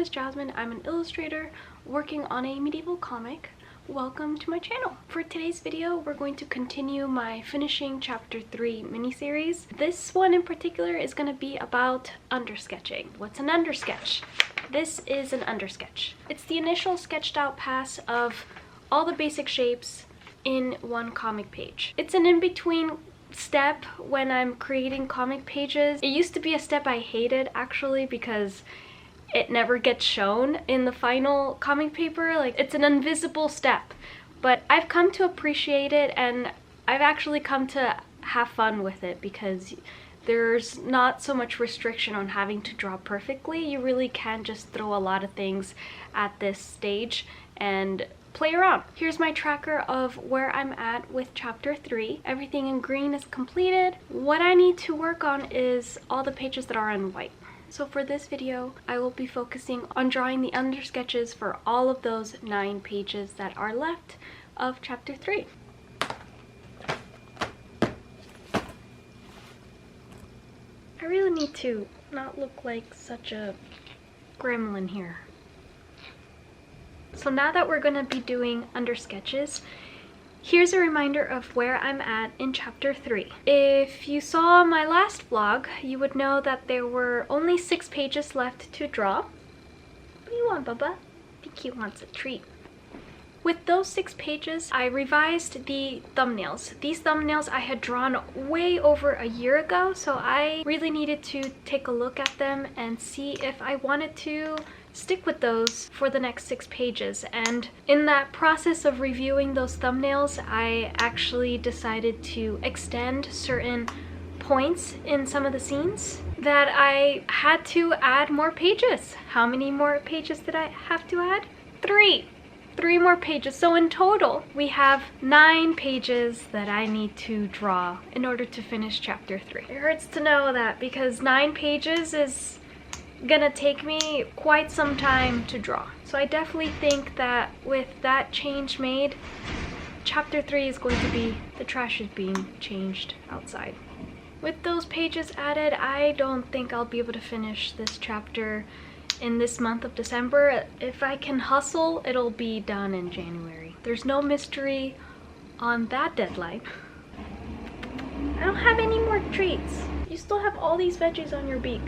is Jasmine. I'm an illustrator working on a medieval comic. Welcome to my channel. For today's video, we're going to continue my finishing chapter 3 miniseries. This one in particular is going to be about undersketching. What's an undersketch? This is an undersketch. It's the initial sketched out pass of all the basic shapes in one comic page. It's an in-between step when I'm creating comic pages. It used to be a step I hated actually because it never gets shown in the final comic paper. Like, it's an invisible step, but I've come to appreciate it, and I've actually come to have fun with it because there's not so much restriction on having to draw perfectly. You really can just throw a lot of things at this stage and play around. Here's my tracker of where I'm at with chapter 3. Everything in green is completed. What I need to work on is all the pages that are in white. So for this video, I will be focusing on drawing the undersketches for all of those 9 pages that are left of chapter 3. I really need to not look like such a gremlin here. So now that we're going to be doing undersketches, here's a reminder of where I'm at in chapter 3. If you saw my last vlog, you would know that there were only 6 pages left to draw. What do you want, Bubba? I think he wants a treat. With those 6 pages, I revised the thumbnails. These thumbnails I had drawn way over a year ago, so I really needed to take a look at them and see if I wanted to stick with those for the next 6 pages. And in that process of reviewing those thumbnails, I actually decided to extend certain points in some of the scenes that I had to add more pages. How many more pages did I have to add? 3 more pages. So in total, we have 9 pages that I need to draw in order to finish chapter 3. It hurts to know that because 9 pages is gonna take me quite some time to draw. So I definitely think that with that change made, chapter 3 is going to be, the trash is being changed outside. With those pages added, I don't think I'll be able to finish this chapter in this month of December. If I can hustle, it'll be done in January. There's no mystery on that deadline. I don't have any more treats. You still have all these veggies on your beak.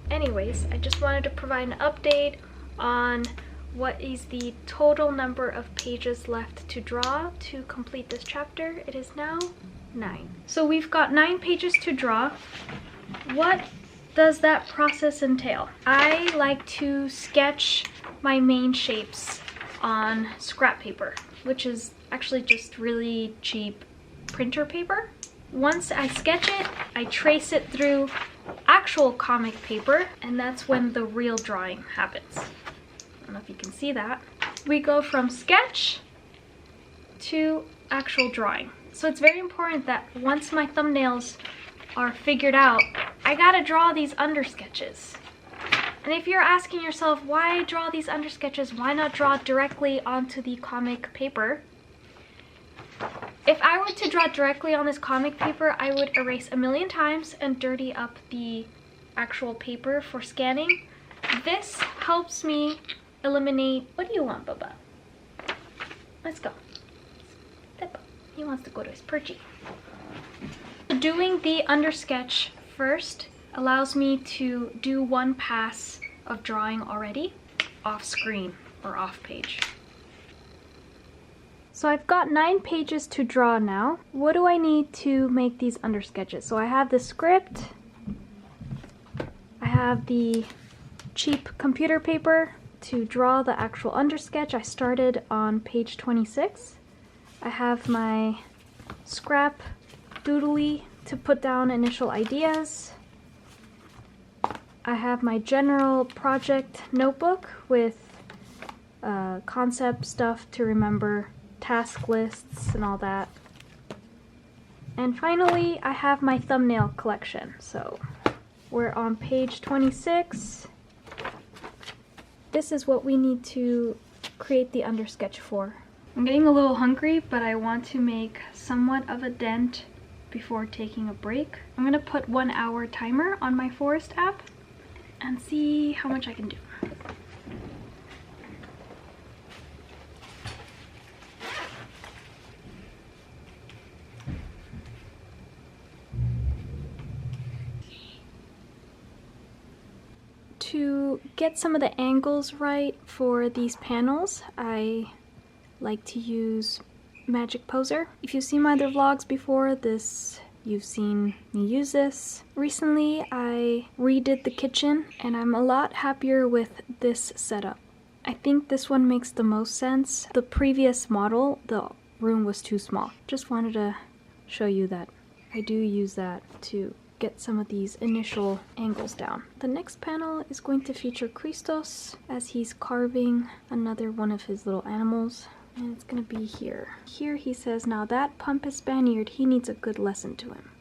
Anyways, I just wanted to provide an update on what is the total number of pages left to draw to complete this chapter. It is now 9. So we've got 9 pages to draw. What does that process entail? I like to sketch my main shapes on scrap paper, which is actually just really cheap printer paper. Once I sketch it, I trace it through actual comic paper, and that's when the real drawing happens. I don't know if you can see that. We go from sketch to actual drawing. So it's very important that once my thumbnails are figured out, I gotta draw these undersketches. And if you're asking yourself, why draw these undersketches? Why not draw directly onto the comic paper? If I were to draw directly on this comic paper, I would erase a million times and dirty up the actual paper for scanning. This helps me eliminate... What do you want, Bubba? Let's go. Step up. He wants to go to his perchy. Doing the undersketch first allows me to do one pass of drawing already off screen or off page. So I've got 9 pages to draw now. What do I need to make these undersketches? So I have the script, I have the cheap computer paper to draw the actual undersketch. I started on page 26. I have my scrap doodly to put down initial ideas. I have my general project notebook with concept stuff to remember, task lists and all that. And finally, I have my thumbnail collection. So we're on page 26. This is what we need to create the undersketch for. I'm getting a little hungry, but I want to make somewhat of a dent before taking a break. I'm gonna put 1 hour timer on my Forest app and see how much I can do. To get some of the angles right for these panels, I like to use Magic Poser. If you've seen my other vlogs before, you've seen me use this. Recently, I redid the kitchen and I'm a lot happier with this setup. I think this one makes the most sense. The previous model, the room was too small. Just wanted to show you that I do use that to get some of these initial angles down. The next panel is going to feature Christos as he's carving another one of his little animals, and it's gonna be here. Here he says, now that pump is Spaniard, he needs a good lesson to him.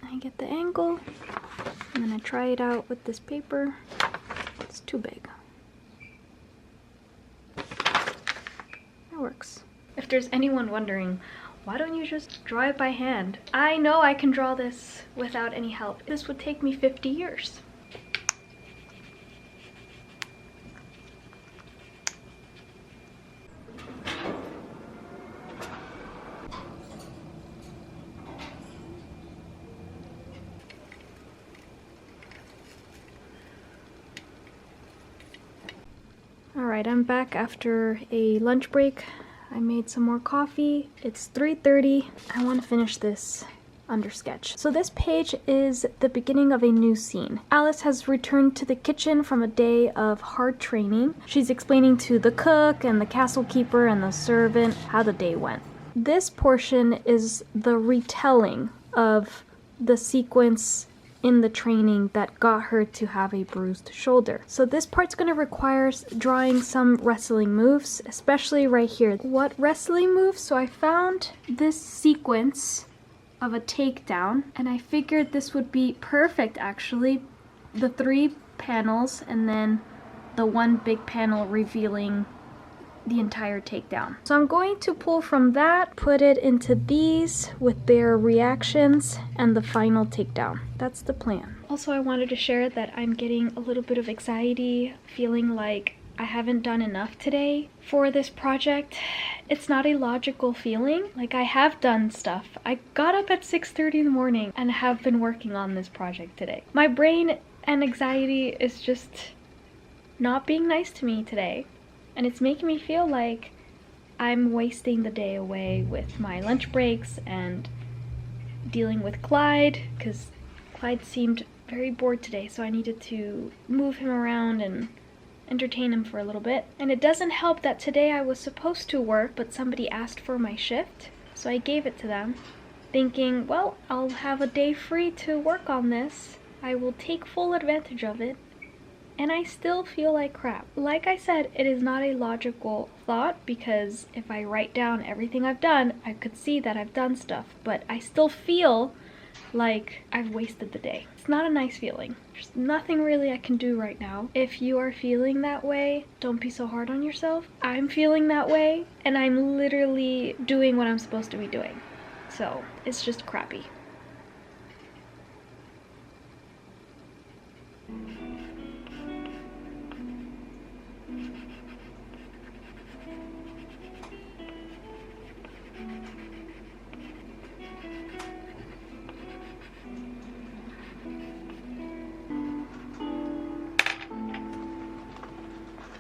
I get the angle, I'm gonna try it out with this paper. It's too big. That works. If there's anyone wondering, why don't you just draw it by hand? I know I can draw this without any help. This would take me 50 years. Alright, I'm back after a lunch break. I made some more coffee. It's 3:30. I want to finish this undersketch. So this page is the beginning of a new scene. Alice has returned to the kitchen from a day of hard training. She's explaining to the cook and the castle keeper and the servant how the day went. This portion is the retelling of the sequence in the training that got her to have a bruised shoulder. So this part's going to require drawing some wrestling moves, especially right here. What wrestling moves? So I found this sequence of a takedown and I figured this would be perfect actually. The 3 panels and then the one big panel revealing the entire takedown. So I'm going to pull from that, put it into these with their reactions and the final takedown. That's the plan. Also, I wanted to share that I'm getting a little bit of anxiety, feeling like I haven't done enough today for this project. It's not a logical feeling. Like, I have done stuff. I got up at 6:30 in the morning and have been working on this project today. My brain and anxiety is just not being nice to me today. And it's making me feel like I'm wasting the day away with my lunch breaks and dealing with Clyde, because Clyde seemed very bored today, so I needed to move him around and entertain him for a little bit. And it doesn't help that today I was supposed to work, but somebody asked for my shift, so I gave it to them, thinking, well, I'll have a day free to work on this. I will take full advantage of it. And I still feel like crap. Like I said, it is not a logical thought, because if I write down everything I've done, I could see that I've done stuff, but I still feel like I've wasted the day. It's not a nice feeling. There's nothing really I can do right now. If you are feeling that way, don't be so hard on yourself. I'm feeling that way, and I'm literally doing what I'm supposed to be doing. So, it's just crappy.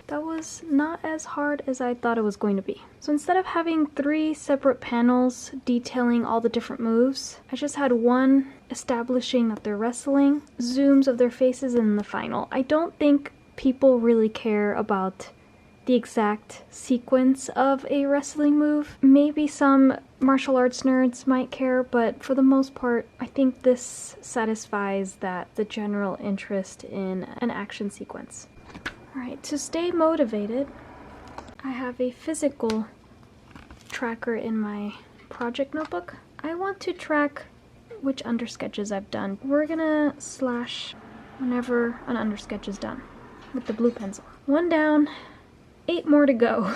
That was not as hard as I thought it was going to be. So instead of having 3 separate panels detailing all the different moves, I just had one establishing that they're wrestling, zooms of their faces, and the final. I don't think people really care about the exact sequence of a wrestling move. Maybe some martial arts nerds might care, but for the most part, I think this satisfies the general interest in an action sequence. Alright, to stay motivated, I have a physical tracker in my project notebook. I want to track which undersketches I've done. We're gonna slash whenever an undersketch is done with the blue pencil. 1 down, 8 more to go.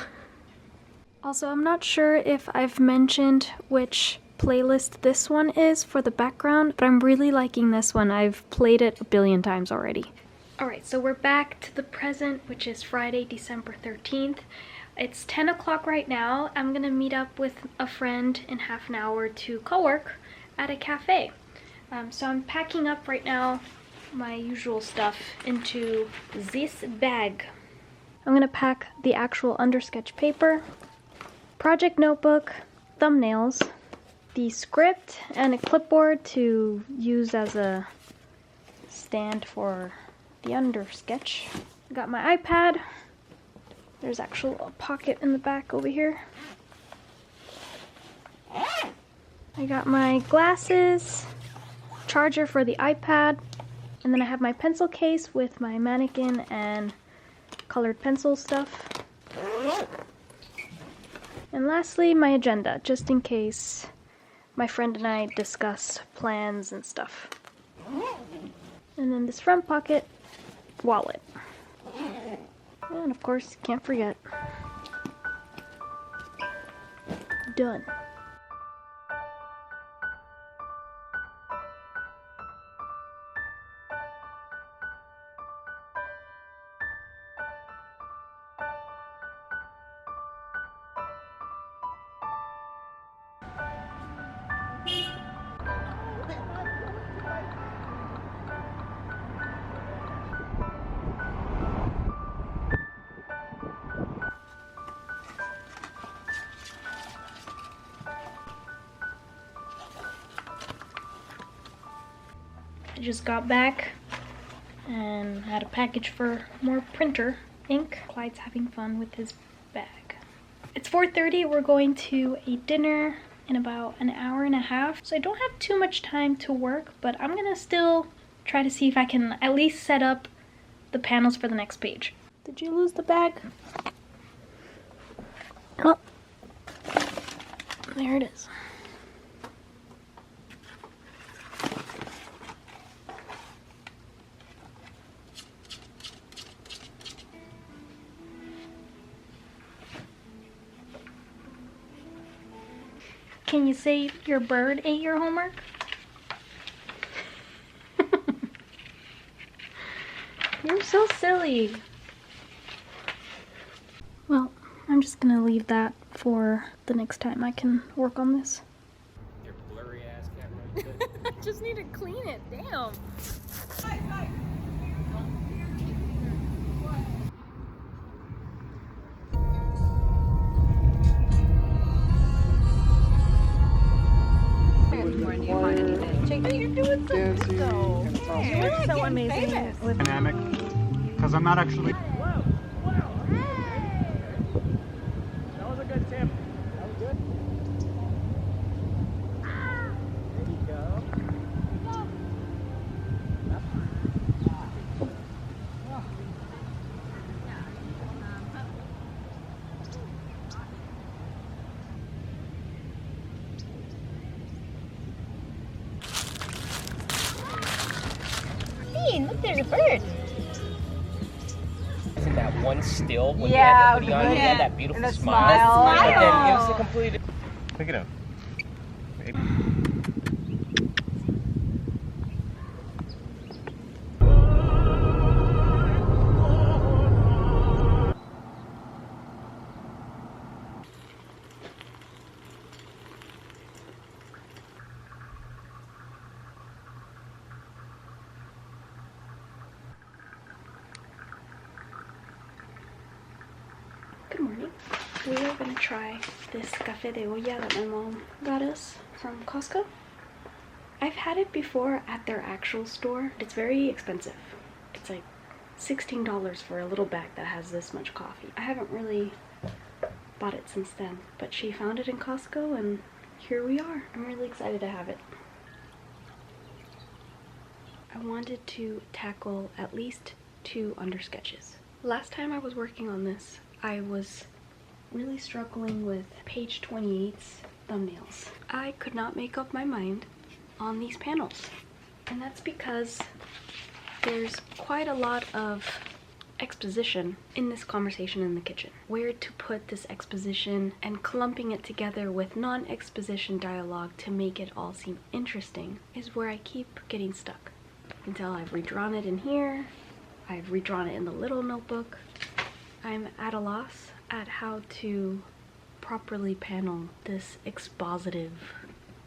Also, I'm not sure if I've mentioned which playlist this one is for the background, but I'm really liking this one. I've played it a billion times already. Alright, so we're back to the present, which is Friday, December 13th. It's 10 o'clock right now. I'm gonna meet up with a friend in half an hour to co-work at a cafe. So I'm packing up right now my usual stuff into this bag. I'm gonna pack the actual undersketch paper, project notebook, thumbnails, the script, and a clipboard to use as a stand for the undersketch. I got my iPad. There's actually a pocket in the back over here. I got my glasses, charger for the iPad, and then I have my pencil case with my mannequin and colored pencil stuff. And lastly, my agenda, just in case my friend and I discuss plans and stuff. And then this front pocket, wallet. And of course, can't forget. Done. I just got back and had a package for more printer ink. Clyde's having fun with his bag. It's 4:30. We're going to a dinner in about an hour and a half. So I don't have too much time to work, but I'm gonna still try to see if I can at least set up the panels for the next page. Did you lose the bag? Oh, there it is. Can you say your bird ate your homework? You're so silly. Well, I'm just gonna leave that for the next time I can work on this. Your blurry ass camera. I just need to clean it. Damn. You're doing so good though. You're so amazing with dynamic, because I'm not actually. Wow. That was a good tip. That was good. There you go. Look, there's a bird. Isn't that one still when Yeah, you had the hoodie on? You had that beautiful and the smile. smile. But then it was a completely. Pick it up. Good morning. We are going to try this café de olla that my mom got us from Costco. I've had it before at their actual store. It's very expensive. It's like $16 for a little bag that has this much coffee. I haven't really bought it since then, but she found it in Costco and here we are. I'm really excited to have it. I wanted to tackle at least 2 undersketches. Last time I was working on this, I was really struggling with page 28's thumbnails. I could not make up my mind on these panels. And that's because There's quite a lot of exposition in this conversation in the kitchen. Where to put this exposition and clumping it together with non-exposition dialogue to make it all seem interesting is where I keep getting stuck. You can tell I've redrawn it in here, I've redrawn it in the little notebook. I'm at a loss at how to properly panel this expositive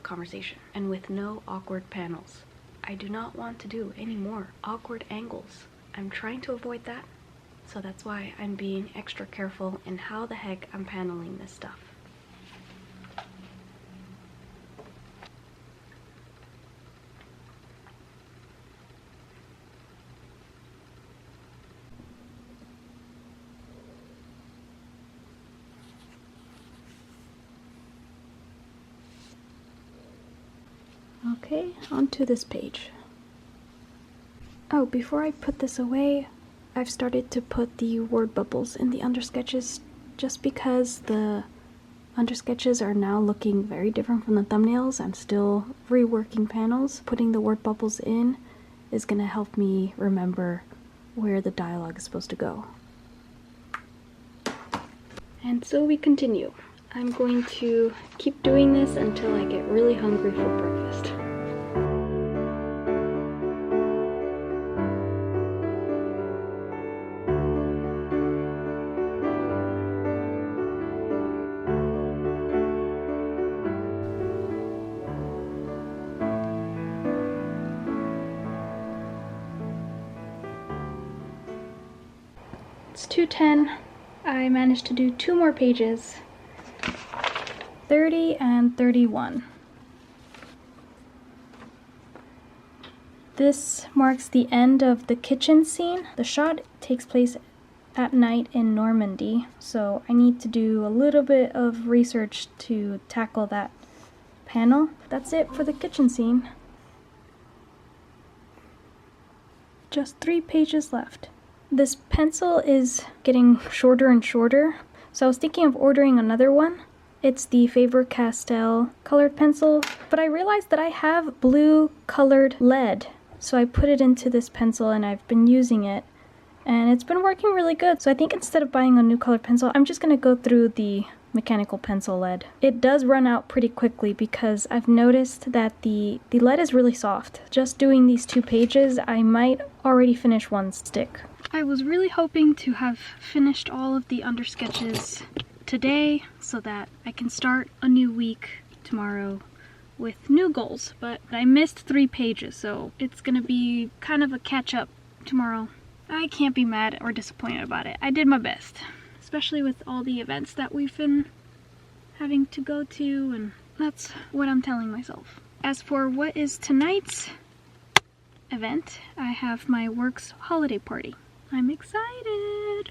conversation, and with no awkward panels. I do not want to do any more awkward angles. I'm trying to avoid that, so that's why I'm being extra careful in how the heck I'm paneling this stuff. Okay, onto this page. Oh, before I put this away, I've started to put the word bubbles in the undersketches just because the undersketches are now looking very different from the thumbnails. I'm still reworking panels. Putting the word bubbles in is going to help me remember where the dialogue is supposed to go. And so we continue. I'm going to keep doing this until I get really hungry for breakfast. It's 2:10. I managed to do 2 more pages. 30 and 31. This marks the end of the kitchen scene. The shot takes place at night in Normandy, so I need to do a little bit of research to tackle that panel. That's it for the kitchen scene. Just 3 pages left. This pencil is getting shorter and shorter, so I was thinking of ordering another one. It's the Faber-Castell colored pencil, but I realized that I have blue colored lead, so I put it into this pencil and I've been using it, and it's been working really good. So I think instead of buying a new colored pencil, I'm just gonna go through the mechanical pencil lead. It does run out pretty quickly because I've noticed that the lead is really soft. Just doing these 2 pages, I might already finish 1 stick. I was really hoping to have finished all of the undersketches today so that I can start a new week tomorrow with new goals, but I missed 3 pages, so it's gonna be kind of a catch-up tomorrow. I can't be mad or disappointed about it. I did my best, especially with all the events that we've been having to go to, and that's what I'm telling myself. As for what is tonight's event, I have my work's holiday party. I'm excited!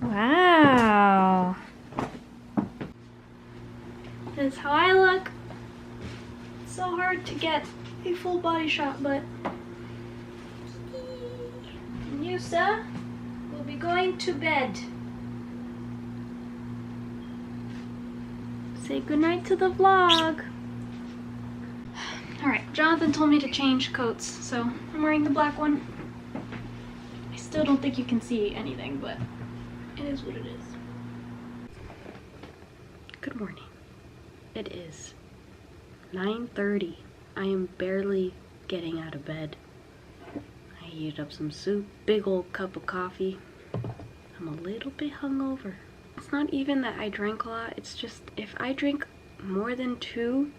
Wow! This is how I look. It's so hard to get a full body shot, but Yusa will be going to bed. Say goodnight to the vlog. Alright, Jonathan told me to change coats, so I'm wearing the black one. I still don't think you can see anything, but it is what it is. Good morning. It is 9:30. I am barely getting out of bed. I heated up some soup, big old cup of coffee. I'm a little bit hungover. It's not even that I drank a lot, it's just if I drink more than 2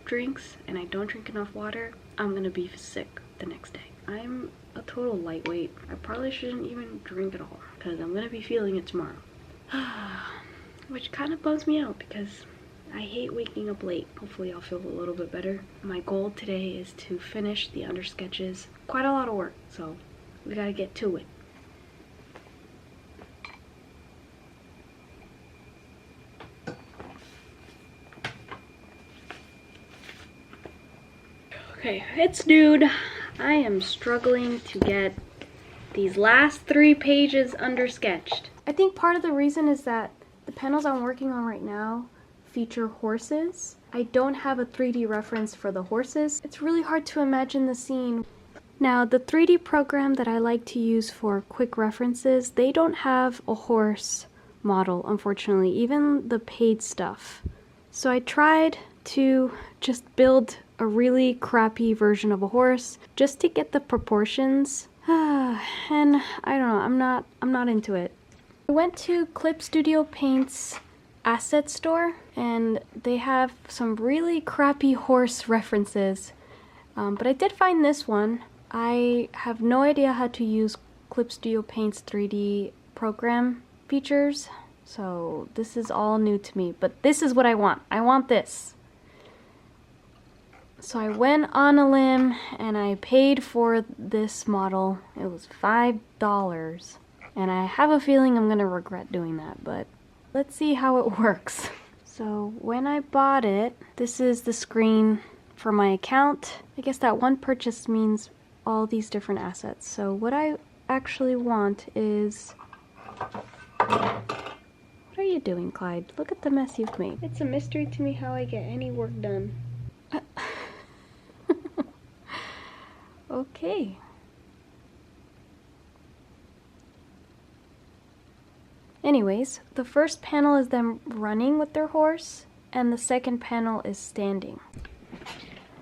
drinks and I don't drink enough water, I'm gonna be sick the next day. I'm a total lightweight. I probably shouldn't even drink at all because I'm gonna be feeling it tomorrow. Which kind of bums me out because I hate waking up late. Hopefully I'll feel a little bit better. My goal today is to finish the undersketches. Quite a lot of work, so we gotta get to it. Okay, it's noon. I am struggling to get these last 3 pages undersketched. I think part of the reason is that the panels I'm working on right now feature horses. I don't have a 3D reference for the horses. It's really hard to imagine the scene. Now, the 3D program that I like to use for quick references, they don't have a horse model, unfortunately, even the paid stuff. So I tried to just build a really crappy version of a horse just to get the proportions. And I don't know, I'm not into it. I went to Clip Studio Paint's asset store and they have some really crappy horse references. But I did find this one. I have no idea how to use Clip Studio Paint's 3D program features, so this is all new to me, but this is what I want. I want this. So I went on a limb and I paid for this model. It was $5, and I have a feeling I'm gonna regret doing that, but let's see how it works. So when I bought it, this is the screen for my account. I guess that one purchase means all these different assets. So what I actually want is... What are you doing, Clyde? Look at the mess you've made. It's a mystery to me how I get any work done. Okay. Anyways, the first panel is them running with their horse, and the second panel is standing.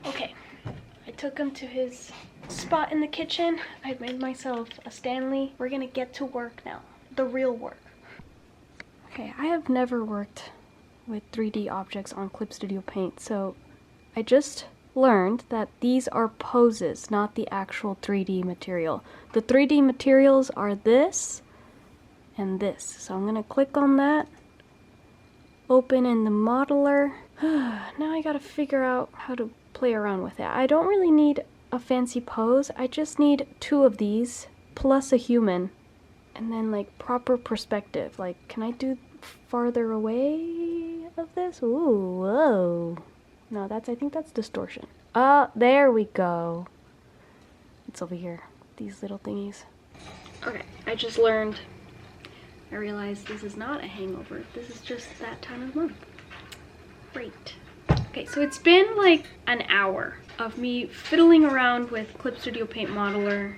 Okay, I took him to his spot in the kitchen. I made myself a Stanley. We're gonna get to work now. The real work. Okay, I have never worked with 3D objects on Clip Studio Paint, so I just learned that these are poses, not the actual 3D material. The 3D materials are this and this. So I'm gonna click on that, open in the modeler. Now I gotta figure out how to play around with it. I don't really need a fancy pose. I just need 2 of these plus a human, and then like proper perspective. Like, can I do farther away of this? Ooh, whoa. No, I think that's distortion. There we go. It's over here. These little thingies. Okay, I just learned. I realized this is not a hangover. This is just that time of month. Great. Okay, so it's been like an hour of me fiddling around with Clip Studio Paint Modeler,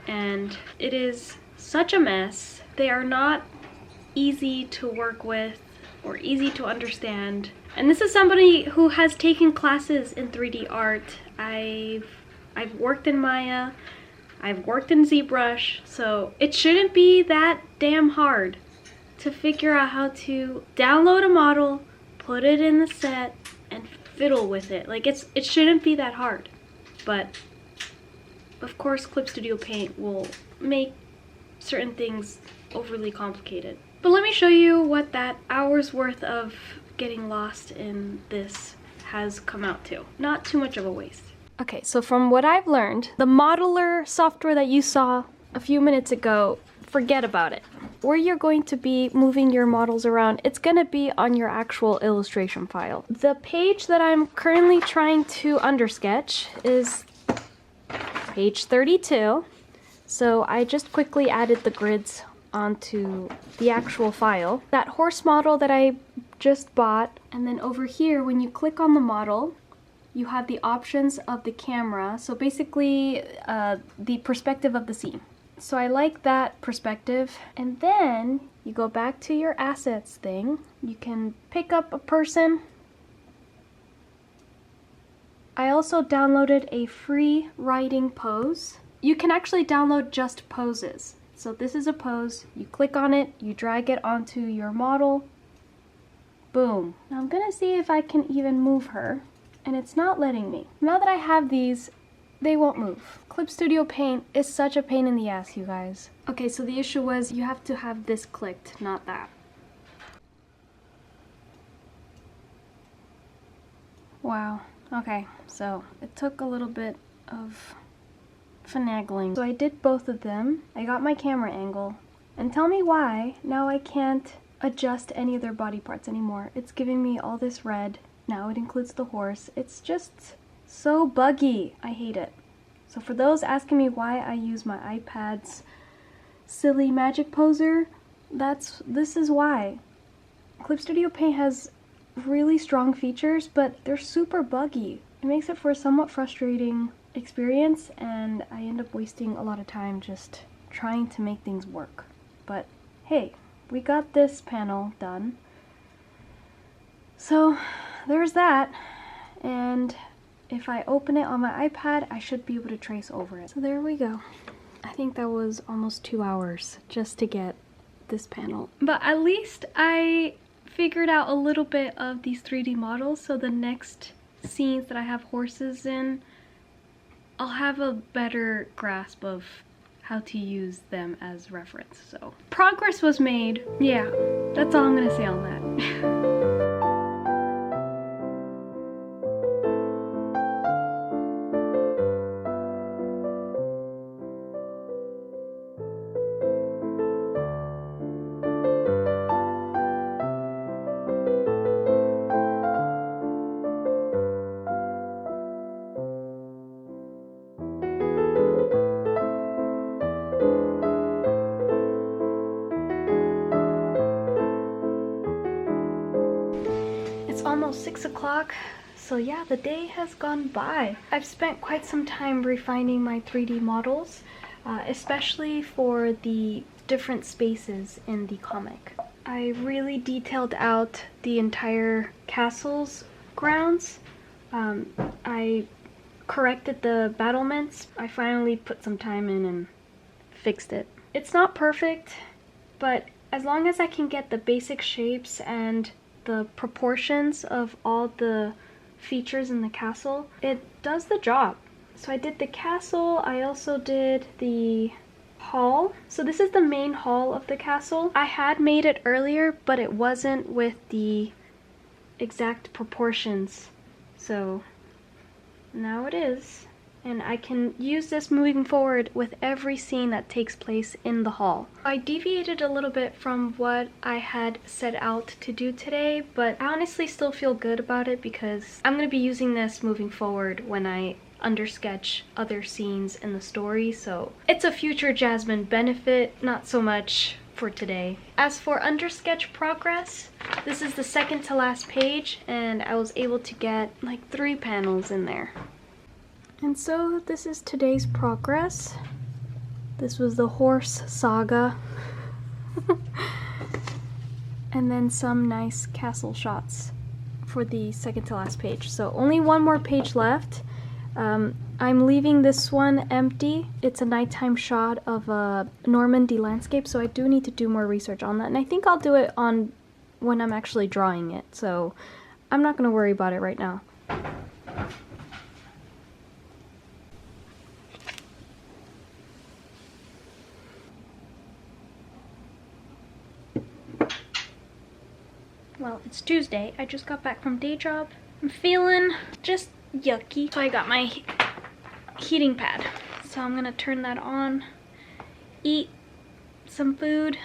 and it is such a mess. They are not easy to work with or easy to understand. And this is somebody who has taken classes in 3D art. I've worked in Maya, I've worked in ZBrush, so it shouldn't be that damn hard to figure out how to download a model, put it in the set, and fiddle with it. Like, it shouldn't be that hard. But of course Clip Studio Paint will make certain things overly complicated. But let me show you what that hour's worth of getting lost in this has come out to. Not too much of a waste. Okay, so from what I've learned, the modeler software that you saw a few minutes ago, forget about it. Where you're going to be moving your models around, it's gonna be on your actual illustration file. The page that I'm currently trying to undersketch is page 32. So I just quickly added the grids onto the actual file. That horse model that I just bought, and then over here when you click on the model, you have the options of the camera. So basically the perspective of the scene. So I like that perspective. And then you go back to your assets thing. You can pick up a person. I also downloaded a free writing pose. You can actually download just poses. So this is a pose. You click on it, you drag it onto your model. Boom. Now I'm gonna see if I can even move her, and it's not letting me. Now that I have these, they won't move. Clip Studio Paint is such a pain in the ass, you guys. Okay, so the issue was you have to have this clicked, not that. Wow. Okay, so it took a little bit of finagling. So I did both of them. I got my camera angle. And tell me why now I can't adjust any of their body parts anymore. It's giving me all this red. Now it includes the horse. It's just so buggy. I hate it. So for those asking me why I use my iPad's silly magic poser, this is why. Clip Studio Paint has really strong features, but they're super buggy. It makes it for a somewhat frustrating experience, and I end up wasting a lot of time just trying to make things work. But hey, we got this panel done. So there's that, and if I open it on my iPad, I should be able to trace over it. So there we go. I think that was almost 2 hours just to get this panel. But at least I figured out a little bit of these 3D models, so the next scenes that I have horses in, I'll have a better grasp of how to use them as reference. So progress was made. Yeah, that's all I'm gonna say on that. Almost 6 o'clock, so yeah, the day has gone by. I've spent quite some time refining my 3D models, especially for the different spaces in the comic. I really detailed out the entire castle's grounds. I corrected the battlements. I finally put some time in and fixed it. It's not perfect, but as long as I can get the basic shapes and the proportions of all the features in the castle, it does the job. So I did the castle, I also did the hall. So this is the main hall of the castle. I had made it earlier, but it wasn't with the exact proportions. So now it is. And I can use this moving forward with every scene that takes place in the hall. I deviated a little bit from what I had set out to do today, but I honestly still feel good about it because I'm going to be using this moving forward when I undersketch other scenes in the story, so it's a future Jasmine benefit, not so much for today. As for undersketch progress, this is the second to last page, and I was able to get like 3 panels in there. And so this is today's progress. This was the horse saga. And then some nice castle shots for the second to last page. So only one more page left. I'm leaving this one empty. It's a nighttime shot of a Normandy landscape, so I do need to do more research on that. And I think I'll do it on when I'm actually drawing it. So I'm not gonna worry about it right now. Well, it's Tuesday. I just got back from day job. I'm feeling just yucky. So I got my heating pad. So I'm gonna turn that on, eat some food,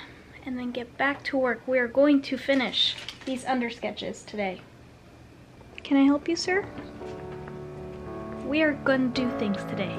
and then get back to work. We are going to finish these undersketches today. Can I help you, sir? We are gonna do things today.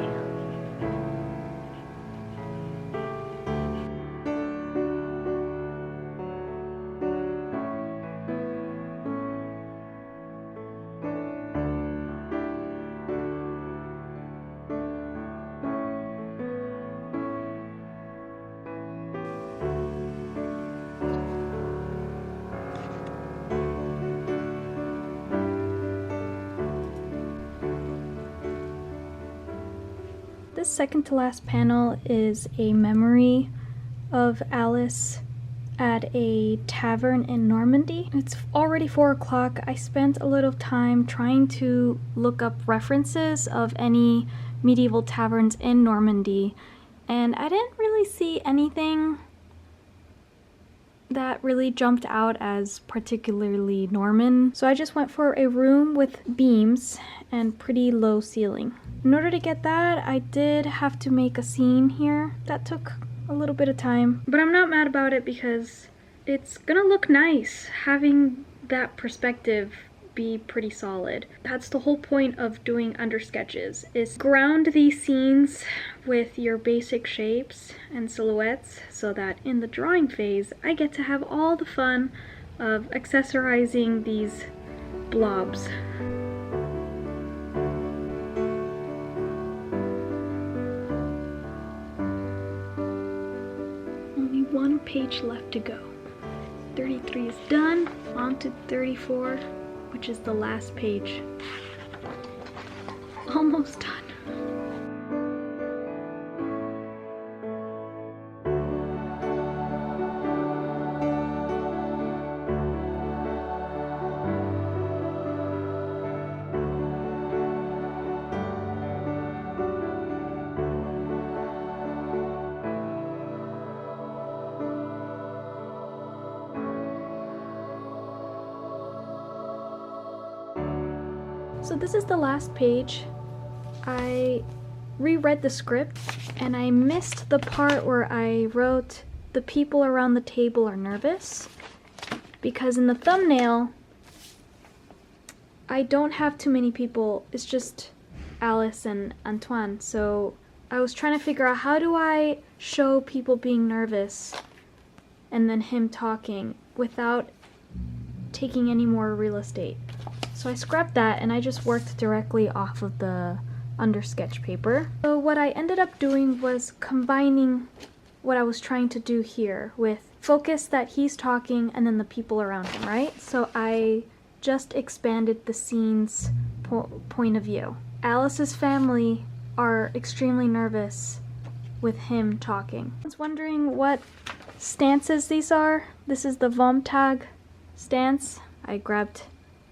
This second to last panel is a memory of Alice at a tavern in Normandy. It's already 4 o'clock. I spent a little time trying to look up references of any medieval taverns in Normandy, and I didn't really see anything that really jumped out as particularly Norman. So I just went for a room with beams and pretty low ceiling. In order to get that, I did have to make a scene here. That took a little bit of time, but I'm not mad about it because it's gonna look nice having that perspective be pretty solid. That's the whole point of doing undersketches, is ground these scenes with your basic shapes and silhouettes so that in the drawing phase I get to have all the fun of accessorizing these blobs. Only one page left to go. 33 is done, on to 34, which is the last page. Almost done. So this is the last page. I reread the script and I missed the part where I wrote the people around the table are nervous, because in the thumbnail I don't have too many people, it's just Alice and Antoine. So I was trying to figure out, how do I show people being nervous and then him talking without taking any more real estate. So I scrapped that and I just worked directly off of the Undersketch paper. So what I ended up doing was combining what I was trying to do here with focus that he's talking and then the people around him, right? So I just expanded the scene's point of view. Alice's family are extremely nervous with him talking. I was wondering what stances these are. This is the Vomtag stance. I grabbed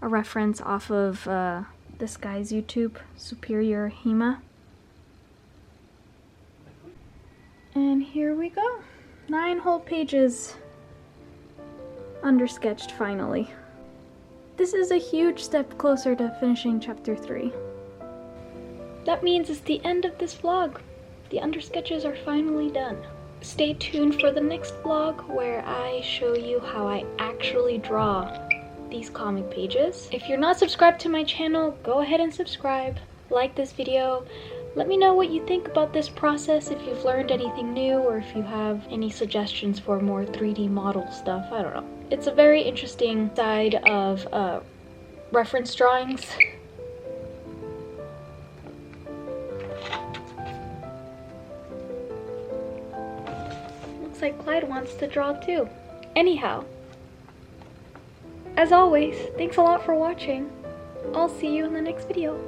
a reference off of this guy's YouTube, Superior Hema. And here we go. 9 whole pages undersketched finally. This is a huge step closer to finishing chapter 3. That means it's the end of this vlog. The undersketches are finally done. Stay tuned for the next vlog where I show you how I actually draw these comic pages. If you're not subscribed to my channel, go ahead and subscribe. Like this video. Let me know what you think about this process, if you've learned anything new, or if you have any suggestions for more 3D model stuff. I don't know. It's a very interesting side of reference drawings. Looks like Clyde wants to draw too. Anyhow, as always, thanks a lot for watching. I'll see you in the next video.